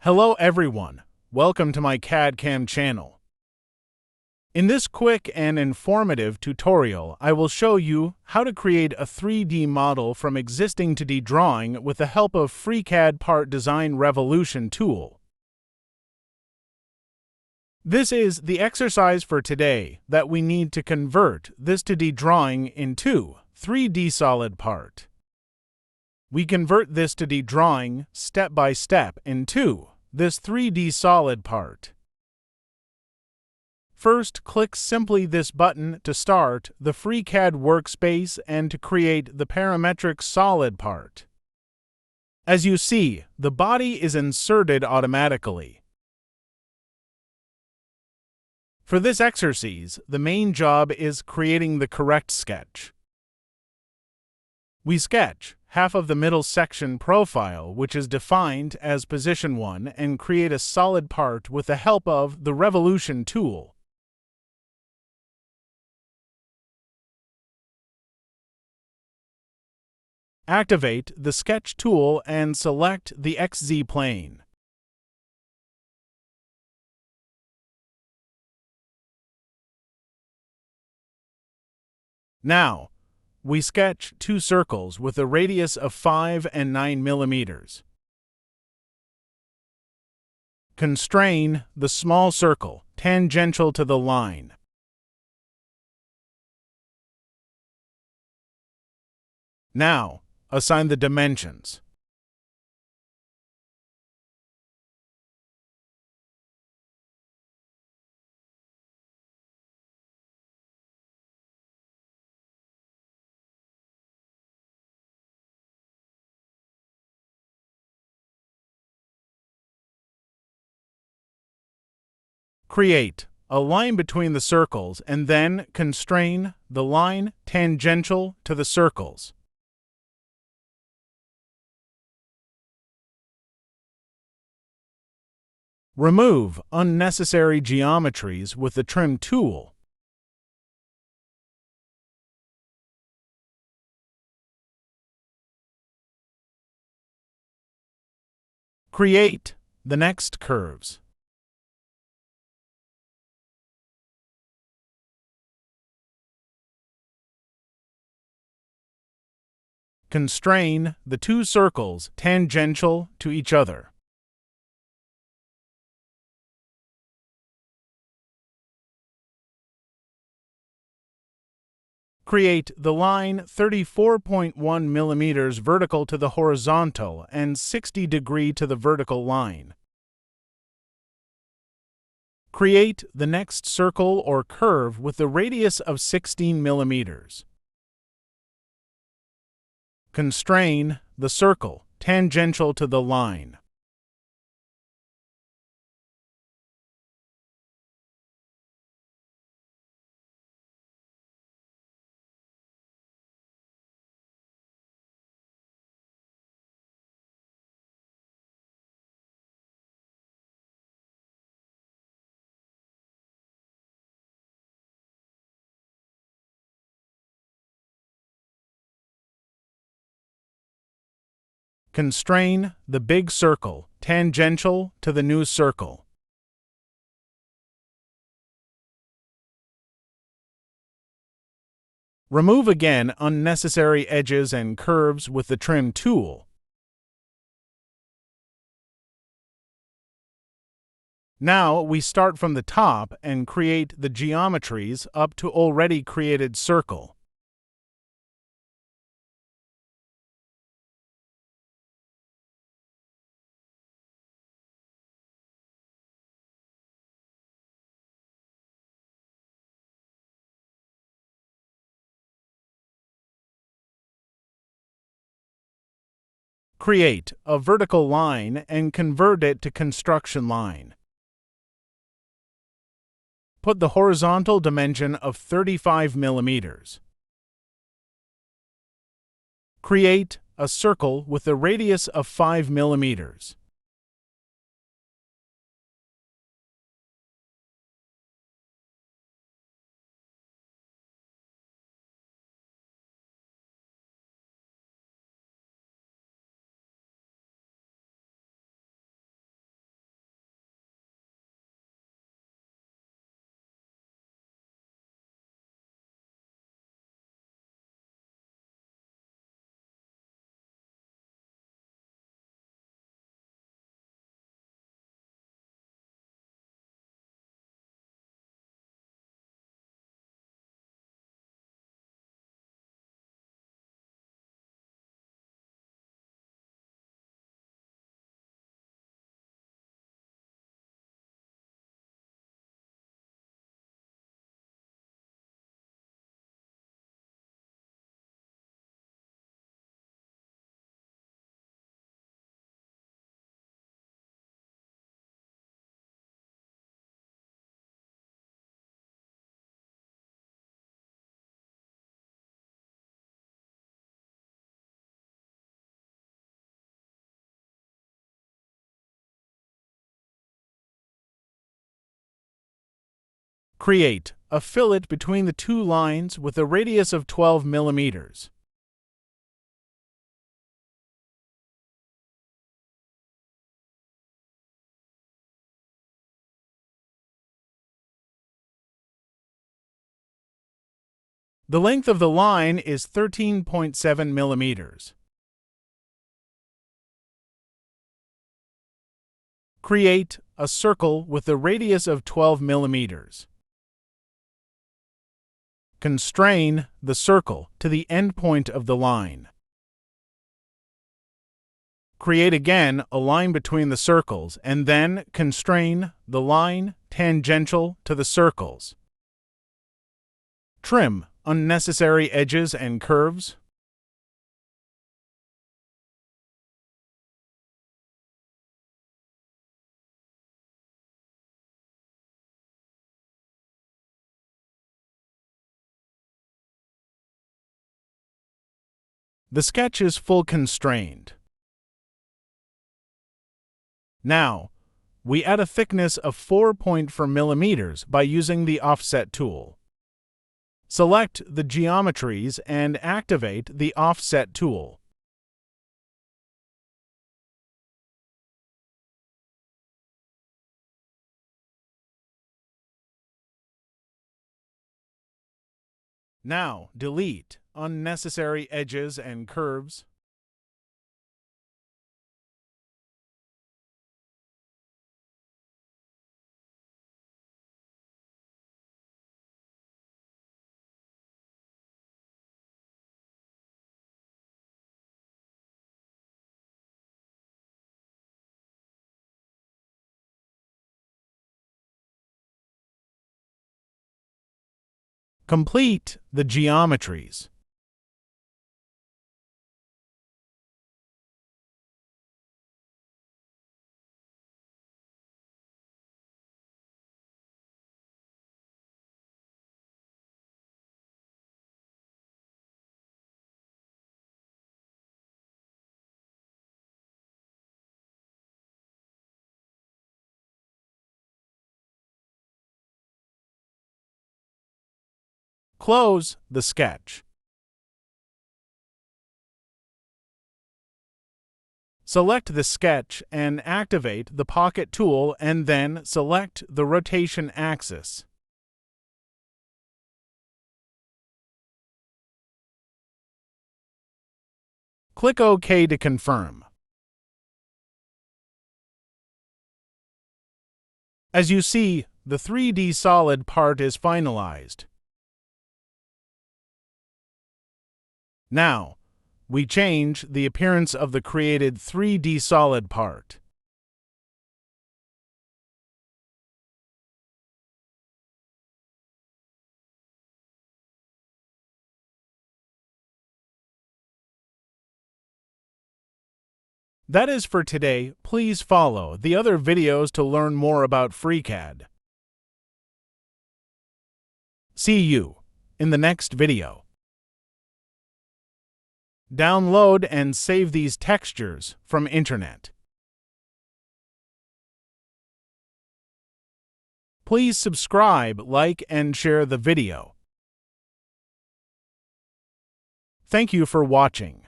Hello everyone, welcome to my CAD/CAM channel. In this quick and informative tutorial, I will show you how to create a 3D model from existing 2D drawing with the help of FreeCAD Part Design Revolution tool. This is the exercise for today that we need to convert this 2D drawing into 3D solid part. We convert this 2D drawing step by step into this 3D solid part. First, click simply this button to start the FreeCAD workspace and to create the parametric solid part. As you see, the body is inserted automatically. For this exercise, the main job is creating the correct sketch. We sketch half of the middle section profile, which is defined as position 1, and create a solid part with the help of the Revolution tool. Activate the Sketch tool and select the XZ plane. Now, we sketch two circles with a radius of 5 and 9 millimeters. Constrain the small circle tangential to the line. Now, assign the dimensions. Create a line between the circles and then constrain the line tangential to the circles. Remove unnecessary geometries with the Trim tool. Create the next curves. Constrain the two circles tangential to each other. Create the line 34.1 millimeters vertical to the horizontal and 60 degree to the vertical line. Create the next circle or curve with the radius of 16 millimeters. Constrain the circle tangential to the line. Constrain the big circle tangential to the new circle. Remove again unnecessary edges and curves with the Trim tool. Now we start from the top and create the geometries up to already created circle. Create a vertical line and convert it to construction line. Put the horizontal dimension of 35 millimeters. Create a circle with a radius of 5 millimeters. Create a fillet between the two lines with a radius of 12 millimeters. The length of the line is 13.7 millimeters. Create a circle with a radius of 12 millimeters. Constrain the circle to the endpoint of the line. Create again a line between the circles and then constrain the line tangential to the circles. Trim unnecessary edges and curves. The sketch is full constrained. Now, we add a thickness of 4.4 millimeters by using the Offset tool. Select the geometries and activate the Offset tool. Now, delete unnecessary edges and curves. Complete the geometries. Close the sketch. Select the sketch and activate the Pocket tool and then select the rotation axis. Click OK to confirm. As you see, the 3D solid part is finalized. Now, we change the appearance of the created 3D solid part. That is for today. Please follow the other videos to learn more about FreeCAD. See you in the next video. Download and save these textures from internet. Please subscribe, like, and share the video. Thank you for watching.